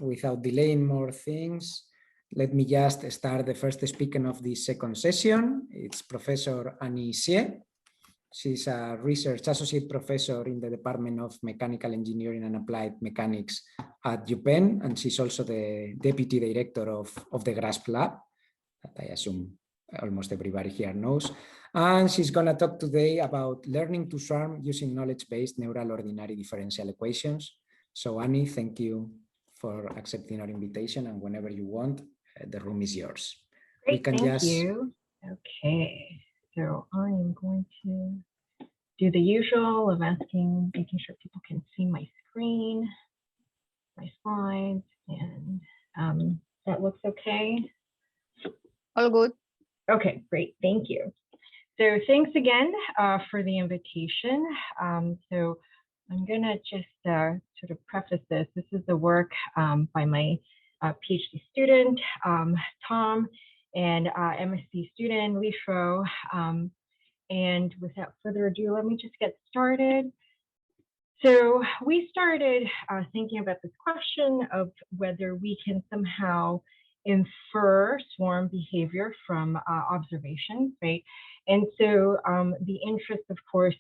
without delaying more things, let me just start the first speaker of this second session. It's Professor Hsieh. She's a research associate professor in the Department of Mechanical Engineering and Applied Mechanics at UPenn, and she's also the deputy director of the GRASP lab, that I assume almost everybody here knows. And she's going to talk today about learning to swarm using knowledge-based neural ordinary differential equations. So Annie, thank you for accepting our invitation, and whenever you want, the room is yours. Great, thank you. Okay, so I am going to do the usual of making sure people can see my screen, my slides, and that looks okay. All good. Okay, great, thank you. So thanks again for the invitation. So I'm gonna just sort of preface this. This is the work by my PhD student, Tom, and MSc student, Li Shuo. And without further ado, let me just get started. So we started thinking about this question of whether we can somehow infer swarm behavior from observations, right? And so the interest, of course,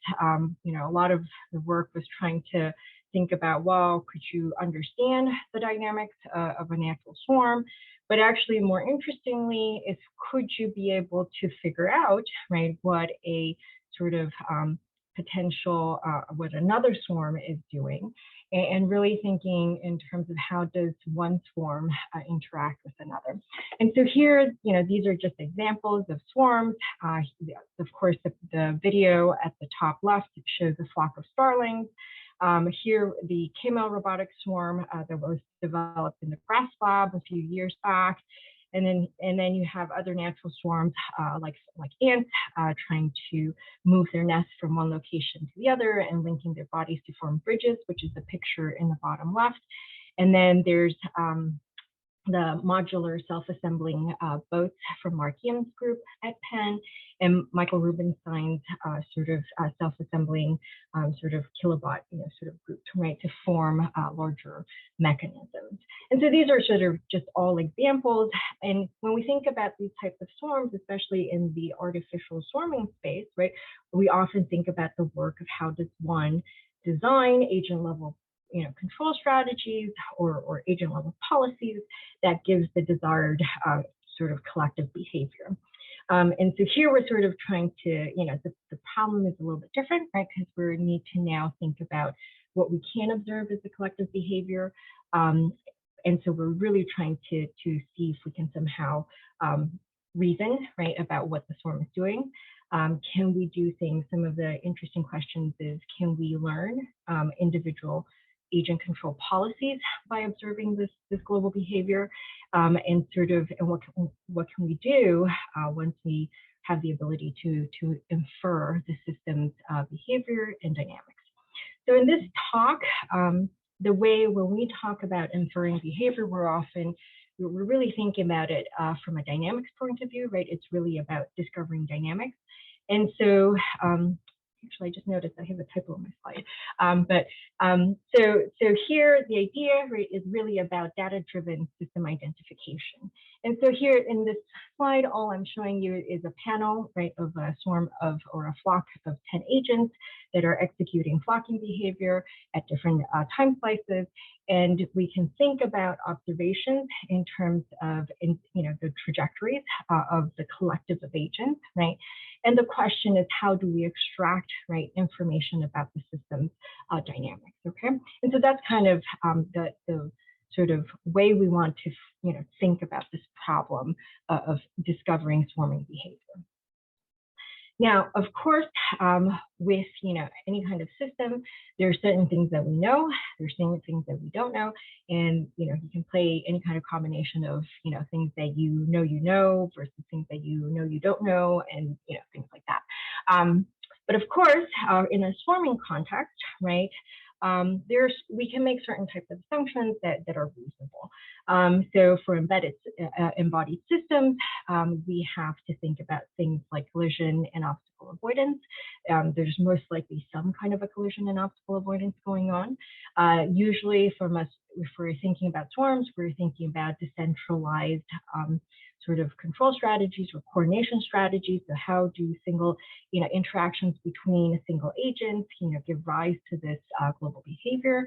you know, a lot of the work was trying to think about, well, could you understand the dynamics of a natural swarm? But actually, more interestingly, is could you be able to figure out, right, what a sort of potential, what another swarm is doing, and really thinking in terms of how does one swarm interact with another. And so here, you know, these are just examples of swarms. Of course, the video at the top left shows a flock of starlings. Here, the Camel robotic swarm that was developed in the GRASP lab a few years back. And then you have other natural swarms like ants trying to move their nests from one location to the other and linking their bodies to form bridges, which is the picture in the bottom left. And then there's the modular self-assembling boats from Mark Yim's group at Penn, and Michael Rubinstein's sort of self-assembling sort of kilobot, you know, sort of group, right, to form larger mechanisms. And so these are sort of just all examples. And when we think about these types of swarms, especially in the artificial swarming space, right, we often think about the work of how does one design agent level, you know, control strategies or agent level policies that gives the desired sort of collective behavior. And so here we're sort of trying to, you know, the problem is a little bit different, right? Because we need to now think about what we can observe as the collective behavior. And so we're really trying to see if we can somehow reason, right, about what the swarm is doing. Can we do things? Some of the interesting questions is, can we learn individual agent control policies by observing this global behavior, and sort of, and what can we do once we have the ability to infer the system's behavior and dynamics. So in this talk, the way when we talk about inferring behavior, we're really thinking about it from a dynamics point of view, right? It's really about discovering dynamics. And so actually, I just noticed I have a typo on my slide. So here, the idea, right, is really about data-driven system identification. And so here in this slide, all I'm showing you is a panel, right, of a swarm of, or a flock of 10 agents that are executing flocking behavior at different time slices. And we can think about observations in terms of, you know, the trajectories of the collective of agents, right? And the question is, how do we extract, right, information about the system's dynamics, okay? And so that's kind of the sort of way we want to, you know, think about this problem of discovering swarming behavior. Now, of course, with, you know, any kind of system, there are certain things that we know, there's certain things that we don't know, and, you know, you can play any kind of combination of, you know, things that you know versus things that you don't know, and, you know, things like that. But of course, in a swarming context, right, we can make certain types of assumptions that are reasonable. So for embodied systems, we have to think about things like collision and obstacle obstacle avoidance. There's most likely some kind of a collision and obstacle avoidance going on. Usually from us, if we're thinking about swarms, we're thinking about decentralized sort of control strategies or coordination strategies. So how do single, interactions between single agents, give rise to this global behavior?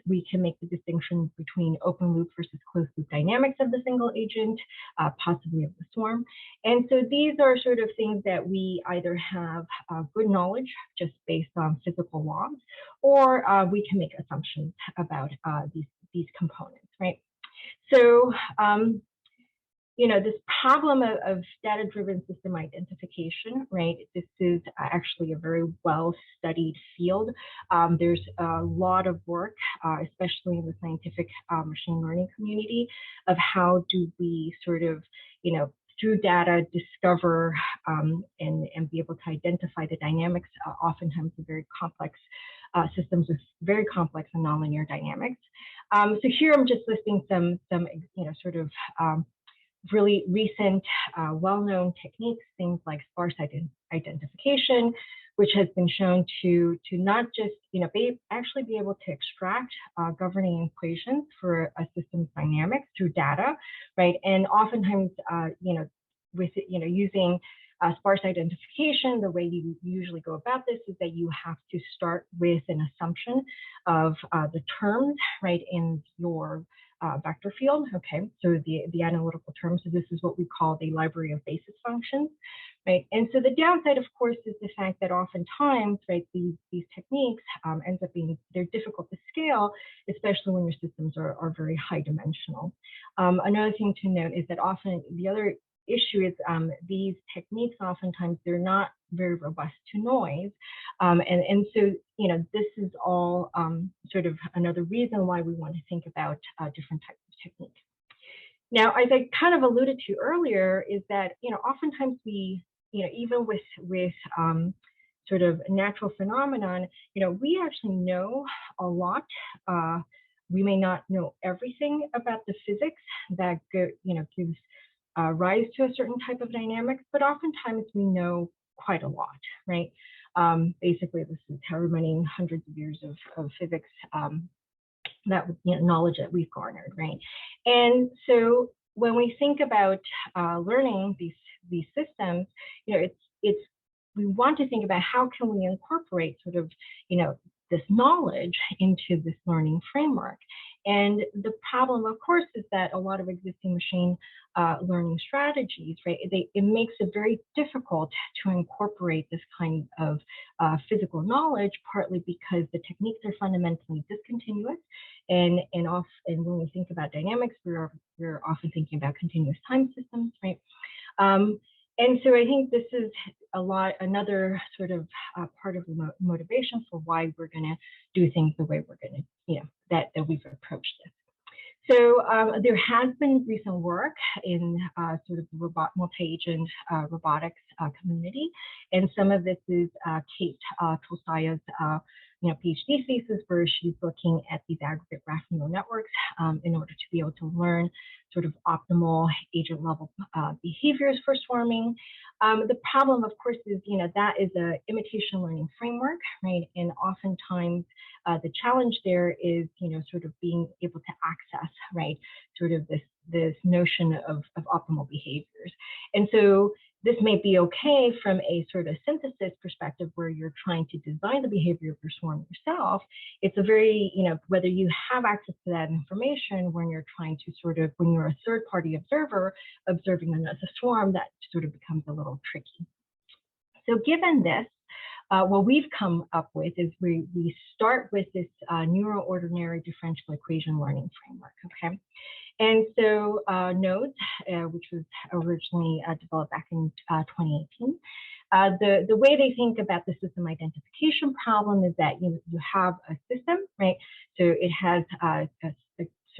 We can make the distinction between open loop versus closed loop dynamics of the single agent, possibly of the swarm. And so these are sort of things that we either have good knowledge just based on physical laws, or we can make assumptions about these components, right? So, this problem of data-driven system identification, right? This is actually a very well-studied field. There's a lot of work, especially in the scientific machine learning community, of how do we sort of, through data, discover and be able to identify the dynamics, oftentimes of very complex systems with very complex and nonlinear dynamics. So here I'm just listing some sort of really recent, well-known techniques, things like sparse identification, which has been shown to not just, actually be able to extract governing equations for a system's dynamics through data, right? And oftentimes, with using sparse identification, the way you usually go about this is that you have to start with an assumption of the terms, right, in your vector field. Okay, so the analytical terms. So this is what we call the library of basis functions, right? And so the downside, of course, is the fact that oftentimes, right, these techniques ends up being, they're difficult to scale, especially when your systems are very high dimensional. Another thing to note is that often the other issue is these techniques, oftentimes they're not very robust to noise. And so, this is all sort of another reason why we want to think about different types of techniques. Now, as I kind of alluded to earlier, is that, oftentimes we, even with sort of natural phenomenon, we actually know a lot. We may not know everything about the physics that gives rise to a certain type of dynamics, but oftentimes we know quite a lot, right? Basically, this is however many hundreds of years of physics that knowledge that we've garnered, right? And so when we think about learning these systems, we want to think about how can we incorporate sort of this knowledge into this learning framework. And the problem, of course, is that a lot of existing machine learning strategies, right, it makes it very difficult to incorporate this kind of physical knowledge, partly because the techniques are fundamentally discontinuous. And when we think about dynamics, we're often thinking about continuous time systems, right? And so I think this is another sort of part of the motivation for why we're going to do things the way we're going to, that we've approached this. So there has been recent work in sort of the multi-agent robotics community, and some of this is Kate Tolstaya's PhD thesis, where she's looking at these aggregate graph neural networks in order to be able to learn sort of optimal agent level behaviors for swarming. The problem, of course, is that is an imitation learning framework, right? And oftentimes the challenge there is sort of being able to access, right, sort of this notion of optimal behaviors. And so this may be okay from a sort of synthesis perspective where you're trying to design the behavior of your swarm yourself. It's a very, whether you have access to that information when you're trying to sort of, when you're a third party observer observing another swarm, that sort of becomes a little tricky. So given this, what we've come up with is we start with this neuroordinary differential equation learning framework, okay? And so NODES, which was originally developed back in 2018, the way they think about the system identification problem is that you have a system, right? So it has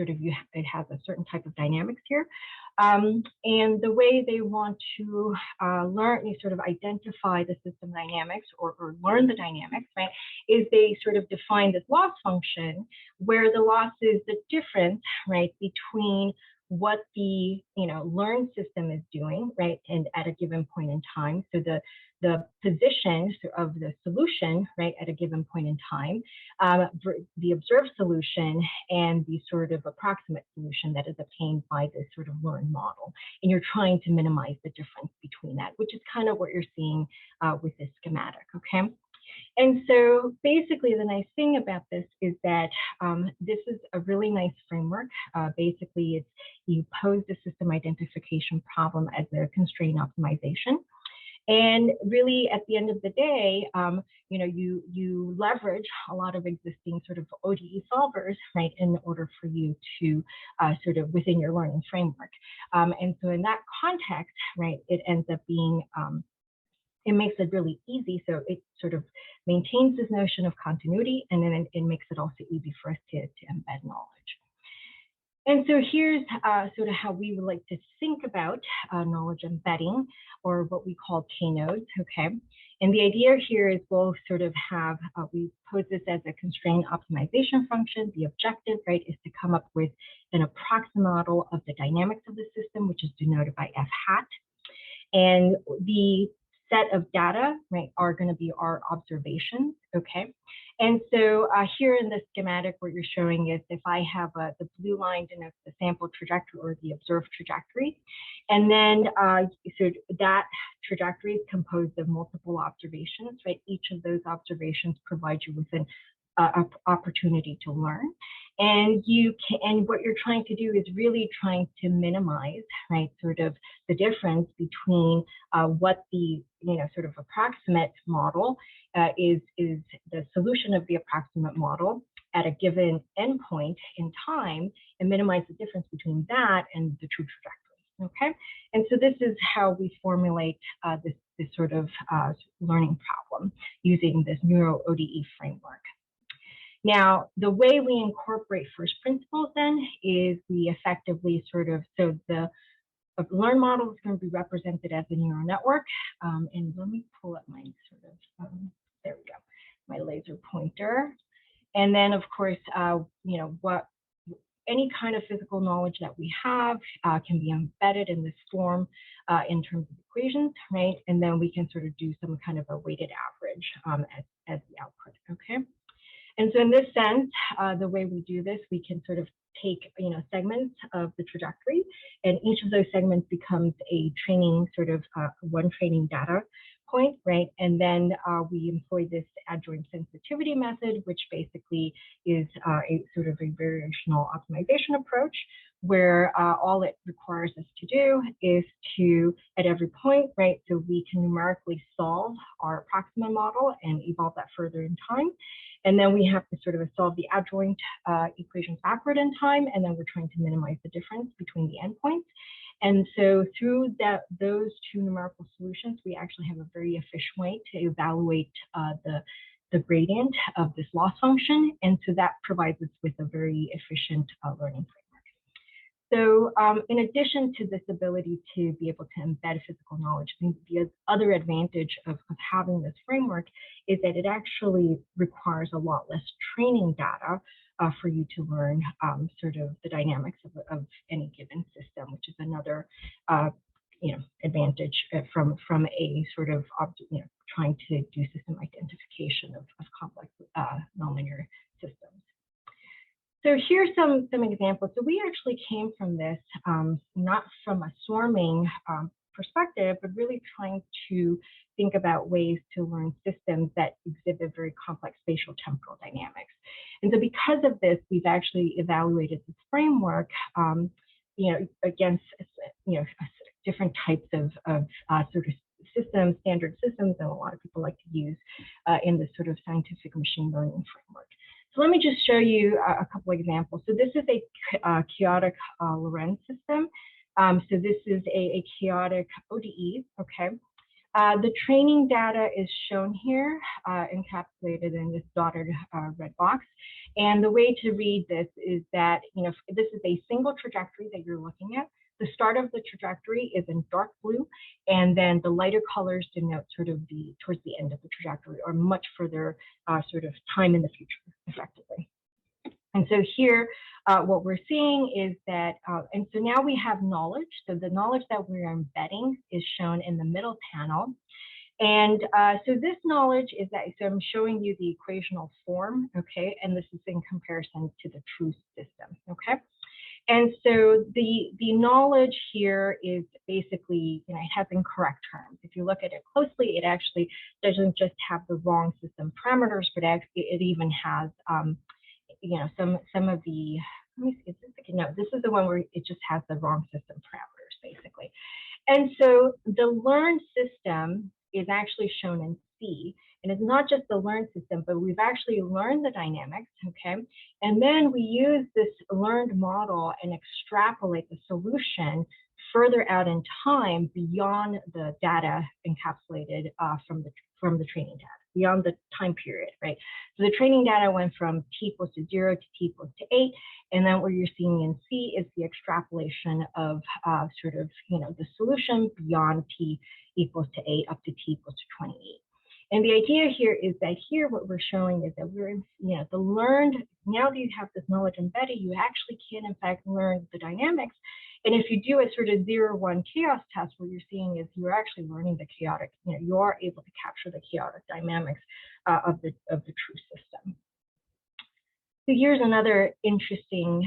it has a certain type of dynamics here. And the way they want to sort of identify the system dynamics or learn the dynamics, right, is they sort of define this loss function where the loss is the difference, right, between what the learn system is doing, right, and at a given point in time. So the position of the solution, right, at a given point in time, the observed solution, and the sort of approximate solution that is obtained by this sort of learn model. And you're trying to minimize the difference between that, which is kind of what you're seeing with this schematic, okay? And so basically the nice thing about this is that this is a really nice framework. Basically, it's you pose the system identification problem as a constraint optimization. And really, at the end of the day, you leverage a lot of existing sort of ODE solvers, right, in order for you to sort of within your learning framework. And so in that context, right, it ends up being it makes it really easy. So it sort of maintains this notion of continuity, and then it makes it also easy for us to embed knowledge. And so here's sort of how we would like to think about knowledge embedding, or what we call K-nodes, okay? And the idea here is we'll sort of have, we pose this as a constraint optimization function. The objective, right, is to come up with an approximate model of the dynamics of the system, which is denoted by F hat. And the set of data, right, are going to be our observations, okay? And so here in the schematic, what you're showing is if I have the blue line denotes the sample trajectory or the observed trajectory, and then so that trajectory is composed of multiple observations, right? Each of those observations provides you with an opportunity to learn. And what you're trying to do is really trying to minimize, right, sort of the difference between what the sort of approximate model is the solution of the approximate model at a given endpoint in time, and minimize the difference between that and the true trajectory. Okay, and so this is how we formulate this sort of learning problem using this neuro ODE framework. Now, the way we incorporate first principles then is we effectively sort of, so the learn model is going to be represented as a neural network. And let me pull up my sort of, there we go, my laser pointer. And then of course, any kind of physical knowledge that we have can be embedded in this form in terms of equations, right? And then we can sort of do some kind of a weighted average as the output, okay? And so in this sense, the way we do this, we can sort of take segments of the trajectory, and each of those segments becomes a training sort of one training data point, right? And then we employ this adjoint sensitivity method, which basically is a sort of a variational optimization approach, where all it requires us to do is to, at every point, right, so we can numerically solve our approximate model and evolve that further in time. And then we have to sort of solve the adjoint equations backward in time, and then we're trying to minimize the difference between the endpoints. And so through those two numerical solutions, we actually have a very efficient way to evaluate the gradient of this loss function. And so that provides us with a very efficient learning framework. So in addition to this ability to be able to embed physical knowledge, the other advantage of having this framework is that it actually requires a lot less training data for you to learn sort of the dynamics of any given system, which is another advantage from a sort of trying to do system identification of complex nonlinear systems. So here's some examples. So we actually came from this, not from a swarming perspective, but really trying to think about ways to learn systems that exhibit very complex spatial temporal dynamics. And so because of this, we've actually evaluated this framework, against, different types of sort of systems, standard systems that a lot of people like to use in this sort of scientific machine learning framework. So let me just show you a couple examples. So this is a chaotic Lorenz system. So this is a chaotic ODE, okay? The training data is shown here, encapsulated in this dotted red box. And the way to read this is that, this is a single trajectory that you're looking at. The start of the trajectory is in dark blue, and then the lighter colors denote sort of towards the end of the trajectory, or much further sort of time in the future, effectively. And so here, what we're seeing is that, and so now we have knowledge. So the knowledge that we're embedding is shown in the middle panel. And so this knowledge is that, so I'm showing you the equational form, okay? And this is in comparison to the truth system, okay? And so the knowledge here is basically, it has incorrect terms. If you look at it closely, it actually doesn't just have the wrong system parameters, but actually it even has, some of the, let me see, is this, no, this is the one where it just has the wrong system parameters, basically. And so the learned system is actually shown in C. And it's not just the learned system, but we've actually learned the dynamics, okay? And then we use this learned model and extrapolate the solution further out in time beyond the data encapsulated from the training data, beyond the time period, right? So the training data went from t equals to 0 to t equals to 8. And then what you're seeing in C is the extrapolation of the solution beyond t equals to 8 up to t equals to 28. And the idea here is that here what we're showing is that we're, the learned, now that you have this knowledge embedded, you actually can in fact learn the dynamics. And if you do a sort of 0-1 chaos test, what you're seeing is you're actually learning the chaotic, you are able to capture the chaotic dynamics of the true system. So here's another interesting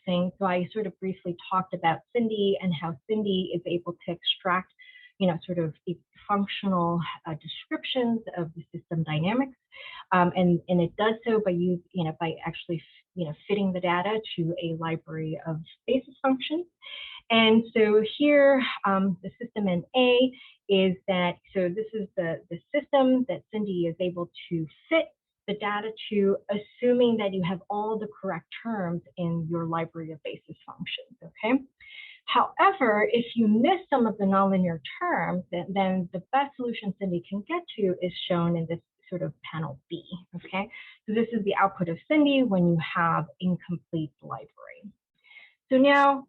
thing. So I sort of briefly talked about Cindy and how Cindy is able to extract sort of functional descriptions of the system dynamics, and it does so by by actually fitting the data to a library of basis functions. And so here, the system in A is that, so this is the system that Cindy is able to fit the data to, assuming that you have all the correct terms in your library of basis functions, okay? However, if you miss some of the nonlinear terms, then the best solution Cindy can get to is shown in this sort of panel B, okay? So this is the output of Cindy when you have incomplete library. So now,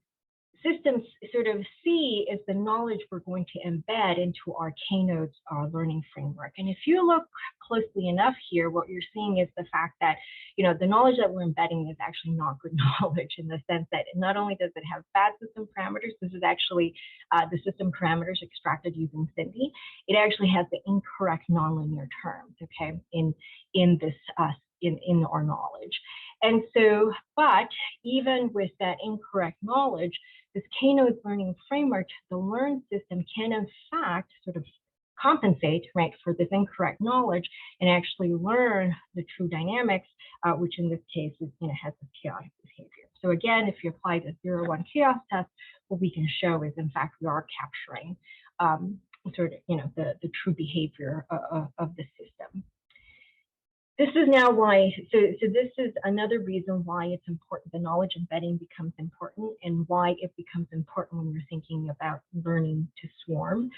systems sort of C is the knowledge we're going to embed into our K-Nodes learning framework. And if you look closely enough here, what you're seeing is the fact that, the knowledge that we're embedding is actually not good knowledge, in the sense that not only does it have bad system parameters, this is actually the system parameters extracted using Cindy. It actually has the incorrect nonlinear terms, okay, in this in our knowledge. And so, but even with that incorrect knowledge, this K-Nodes learning framework, the learned system can in fact sort of compensate, right, for this incorrect knowledge and actually learn the true dynamics, which in this case is, has the chaotic behavior. So again, if you apply the 0-1 chaos test, what we can show is in fact we are capturing sort of, the true behavior of the system. This is now why, so this is another reason why it's important, the knowledge embedding becomes important, and why it becomes important when you're thinking about learning to swarm.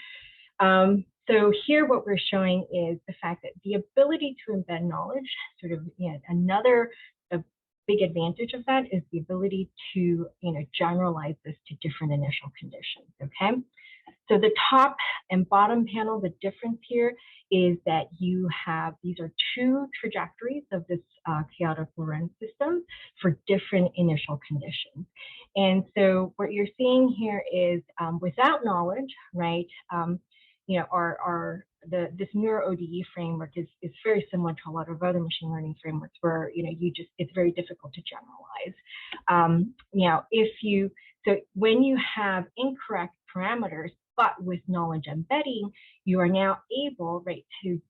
So here what we're showing is the fact that the ability to embed knowledge, sort of, another big advantage of that is the ability to, generalize this to different initial conditions, okay? So the top and bottom panel, the difference here is that you have, these are two trajectories of this chaotic Lorentz system for different initial conditions. And so what you're seeing here is without knowledge, right, this neuro ODE framework is very similar to a lot of other machine learning frameworks where, it's very difficult to generalize. So when you have incorrect parameters, but with knowledge embedding, you are now able, right, to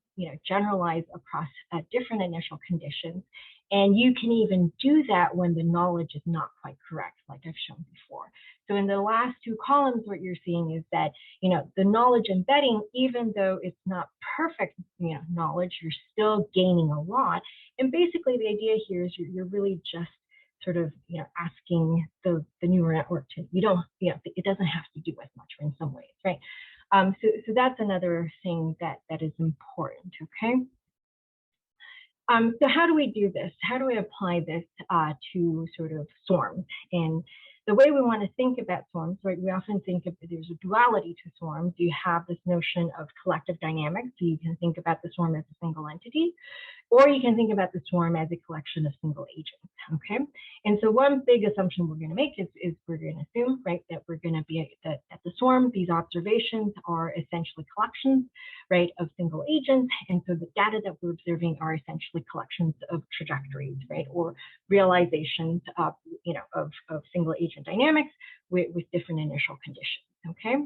generalize across different initial conditions. And you can even do that when the knowledge is not quite correct, like I've shown before. So in the last two columns, what you're seeing is that, the knowledge embedding, even though it's not perfect, knowledge, you're still gaining a lot. And basically the idea here is you're really just sort of, asking the neural network to, it doesn't have to do as much in some ways, right? So that's another thing that is important, okay? So how do we do this? How do we apply this to sort of swarms? And the way we want to think about swarms, right, we often think of there's a duality to swarms. You have this notion of collective dynamics. So you can think about the swarm as a single entity, or you can think about the swarm as a collection of single agents, okay? And so one big assumption we're going to make is we're going to assume, right, that we're going to be at the swarm, these observations are essentially collections, right, of single agents. And so the data that we're observing are essentially collections of trajectories, right, or realizations of, of single agent dynamics with different initial conditions, okay?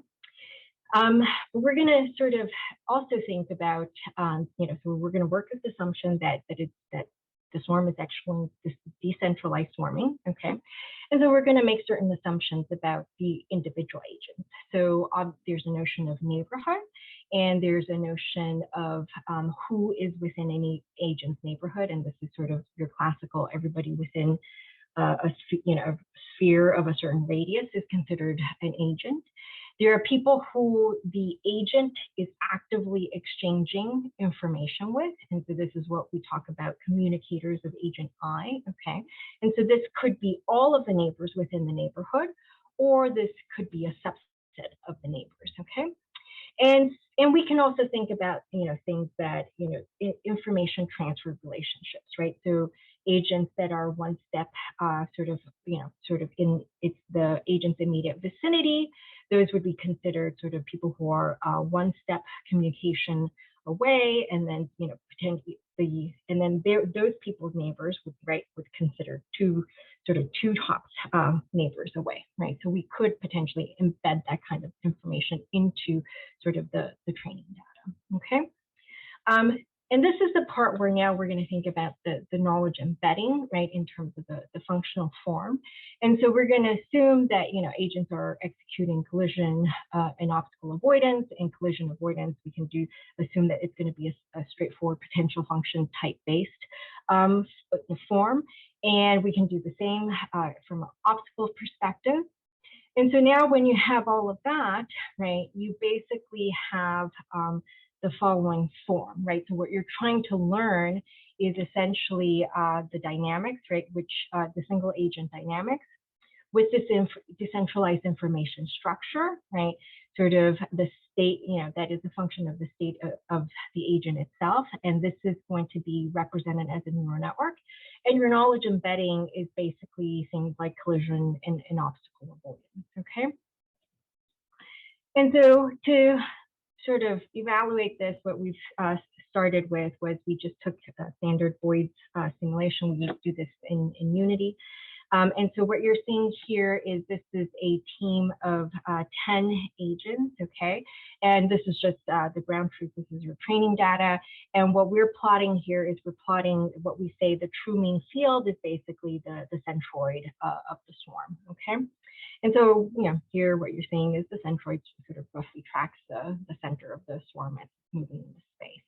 We're going to sort of also think about, so we're going to work with the assumption that the swarm is actually decentralized swarming, okay? And so we're going to make certain assumptions about the individual agents. So there's a notion of neighborhood, and there's a notion of who is within any agent's neighborhood, and this is sort of your classical everybody within a sphere of a certain radius is considered an agent. There are people who the agent is actively exchanging information with. And so this is what we talk about communicators of agent I, okay? And so this could be all of the neighbors within the neighborhood, or this could be a subset of the neighbors, okay? And we can also think about, things that, information transfer relationships, right? So agents that are one step sort of in it's the agent's immediate vicinity, those would be considered sort of people who are one step communication away, and then, potentially those people's neighbors would consider two top neighbors away, right? So we could potentially embed that kind of information into sort of the training data, okay? And this is the part where now we're going to think about the knowledge embedding, right, in terms of the functional form. And so we're going to assume that, agents are executing collision and obstacle avoidance. And collision avoidance, we can assume that it's going to be a straightforward potential function type-based form. And we can do the same from an obstacle perspective. And so now when you have all of that, right, you basically have the following form, right? So what you're trying to learn is essentially the dynamics, right, which the single agent dynamics with this decentralized information structure, right? Sort of the state, that is a function of the state of the agent itself. And this is going to be represented as a neural network. And your knowledge embedding is basically things like collision and obstacle avoidance, okay? And so to sort of evaluate this, what we've started with was we just took a standard Boyd's simulation. We do this in Unity. And so what you're seeing here is this is a team of 10 agents, okay? And this is just the ground truth. This is your training data. And what we're plotting here is we're plotting what we say the true mean field is basically the centroid of the swarm, okay? And so, here what you're seeing is the centroid sort of roughly tracks the center of the swarm as moving into space.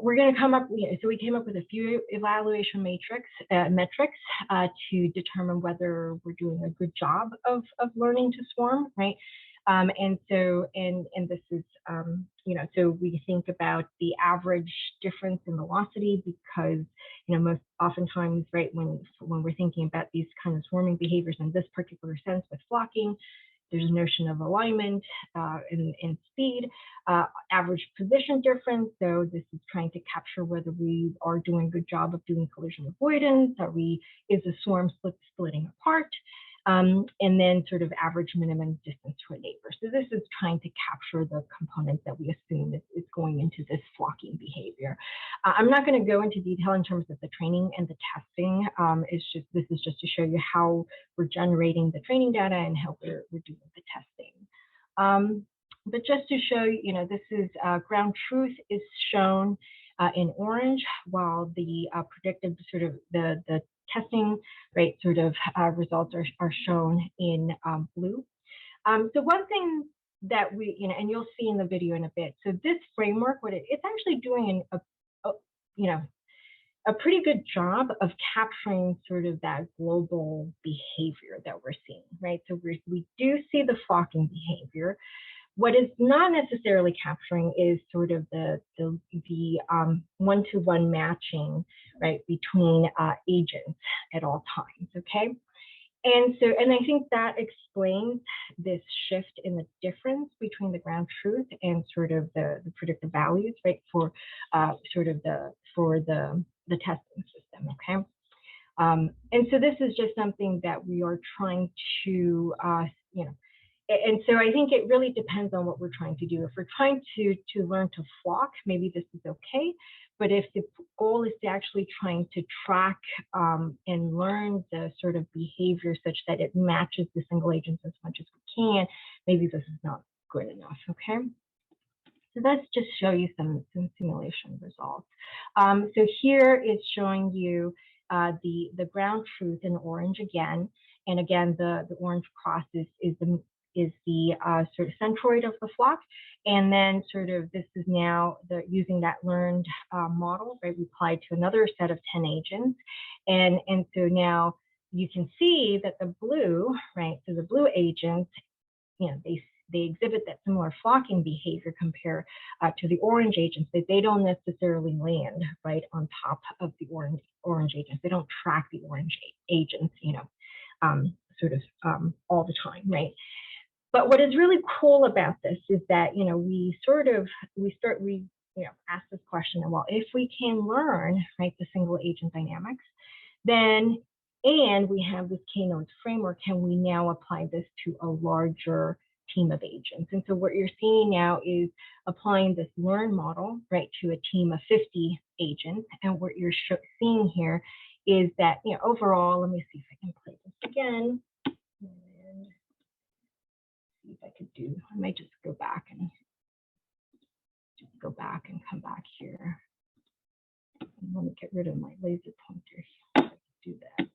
We're going to come up, so we came up with a few evaluation metrics to determine whether we're doing a good job of learning to swarm, right? And this is, so we think about the average difference in velocity because, most oftentimes, right, when we're thinking about these kind of swarming behaviors in this particular sense with flocking, there's a notion of alignment and speed, average position difference. So this is trying to capture whether we are doing a good job of doing collision avoidance. Is the swarm splitting apart? And then sort of average minimum distance to a neighbor. So this is trying to capture the component that we assume is going into this flocking behavior. I'm not going to go into detail in terms of the training and the testing. This is just to show you how we're generating the training data and how we're doing the testing. But just to show you, this is ground truth is shown in orange, while the predictive sort of the testing, right, sort of results are shown in blue. So one thing that we, and you'll see in the video in a bit. So this framework, it's actually doing a pretty good job of capturing sort of that global behavior that we're seeing, right? So we do see the flocking behavior. What is not necessarily capturing is sort of the one-to-one matching, right, between agents at all times, okay? And I think that explains this shift in the difference between the ground truth and sort of the predictive values, right, for sort of the testing system, okay? And so this is just something that we are trying to, you know, and so I think it really depends on what we're trying to do. If we're trying to learn to flock, maybe this is okay. But if the goal is to actually trying to track and learn the sort of behavior such that it matches the single agents as much as we can, maybe this is not good enough, okay? So let's just show you some simulation results. So here is showing you the ground truth in orange again. And again, the orange cross is the sort of centroid of the flock. And then sort of this is now using that learned model, right? We applied to another set of 10 agents. And so now you can see that the blue, right? So the blue agents, you know, they exhibit that similar flocking behavior compared to the orange agents, that they don't necessarily land right on top of the orange agents. They don't track the orange agents, you know, sort of all the time, right? But what is really cool about this is that, you know, we ask this question, well, if we can learn, right, the single agent dynamics, then, and we have this K-nodes framework, can we now apply this to a larger team of agents? And so what you're seeing now is applying this learn model, right, to a team of 50 agents. And what you're seeing here is that, you know, overall, let me see if I can play this again. And see if I could do, I might just go back and come back here. And let me get rid of my laser pointer here. Do that.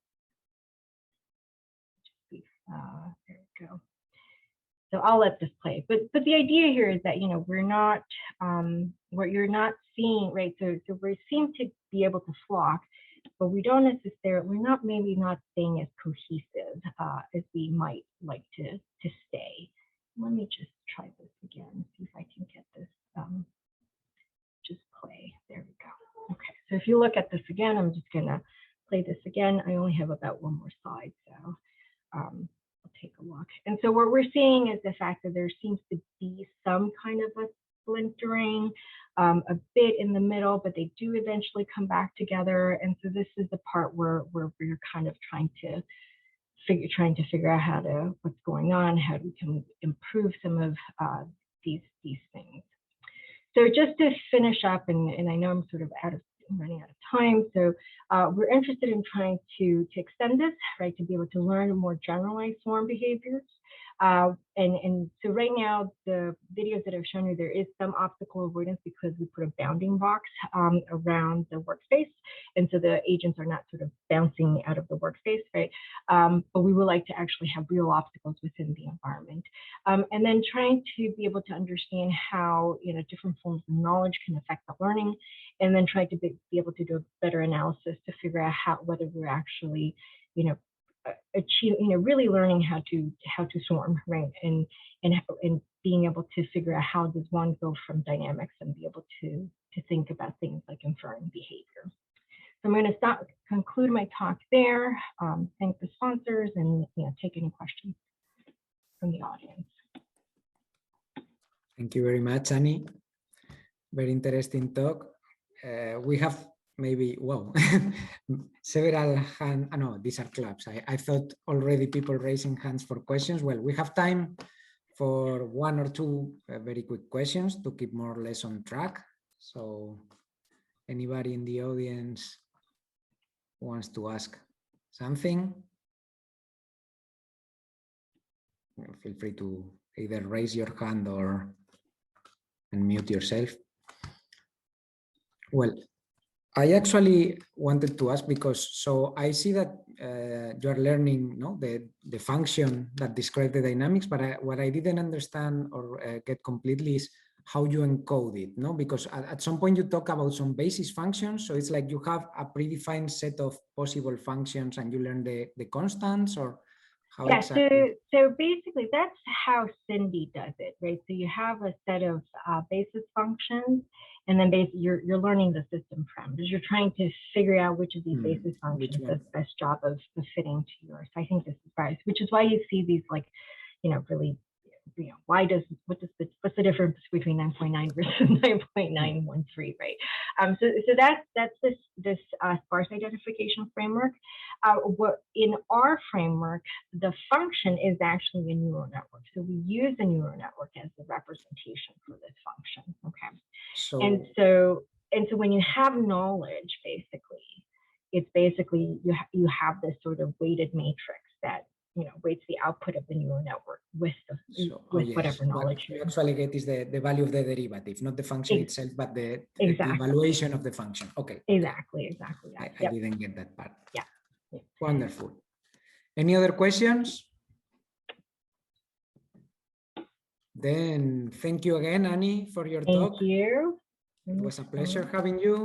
There we go. So I'll let this play. But the idea here is that, you know, we're not, what you're not seeing, right? So we seem to be able to flock, but we don't necessarily, maybe not staying as cohesive as we might like to stay. Let me just try this again, see if I can get this, just play. There we go. Okay, so if you look at this again, I'm just gonna play this again. I only have about one more slide, so I'll take a look. And so what we're seeing is the fact that there seems to be some kind of a splintering, a bit in the middle, but they do eventually come back together. And so this is the part where we're kind of trying to figure out what's going on, how we can improve some of these things. So just to finish up, and I know I'm sort of running out of time, so we're interested in trying to extend this, right, to be able to learn more generalized swarm behaviors. And so right now, the videos that I've shown you, there is some obstacle avoidance because we put a bounding box around the workspace. And so the agents are not sort of bouncing out of the workspace, right? But we would like to actually have real obstacles within the environment. And then trying to be able to understand how, you know, different forms of knowledge can affect the learning, and then try to be able to do a better analysis to figure out whether we're actually, you know, really learning how to swarm, right, and being able to figure out how does one go from dynamics and be able to think about things like inferring behavior. So I'm going to conclude my talk there. Thank the sponsors, and, you know, take any questions from the audience. Thank you very much, Annie. Very interesting talk. We have maybe, well, several hands. No, these are claps. I thought already people raising hands for questions. Well, we have time for one or two very quick questions to keep more or less on track. So anybody in the audience who wants to ask something, feel free to either raise your hand or unmute yourself. Well, I actually wanted to ask because, so I see that you are learning, no, the function that describes the dynamics, but what I didn't understand or get completely is how you encode it, no? Because at some point you talk about some basis functions, so it's like you have a predefined set of possible functions and you learn the constants, or how exactly? So basically that's how Cindy does it, right? So you have a set of basis functions, And then basically you're learning the system parameters. You're trying to figure out which of these basis functions does the best job of fitting to yours. So I think this is right, which is why you see these like, really, what's the difference between 9.9 versus 9.913, right? So that's this sparse identification framework. In our framework, the function is actually a neural network. So we use the neural network as the representation for this function. Okay. And so when you have knowledge, basically, it's basically you have this sort of weighted matrix that weights the output of the neural network with whatever knowledge. What you actually get is the value of the derivative, not the function itself, but the evaluation of the function. Okay. Exactly. I didn't get that part. Yeah. Wonderful. Any other questions? Then thank you again, Annie, for your talk. Thank you. It was a pleasure having you.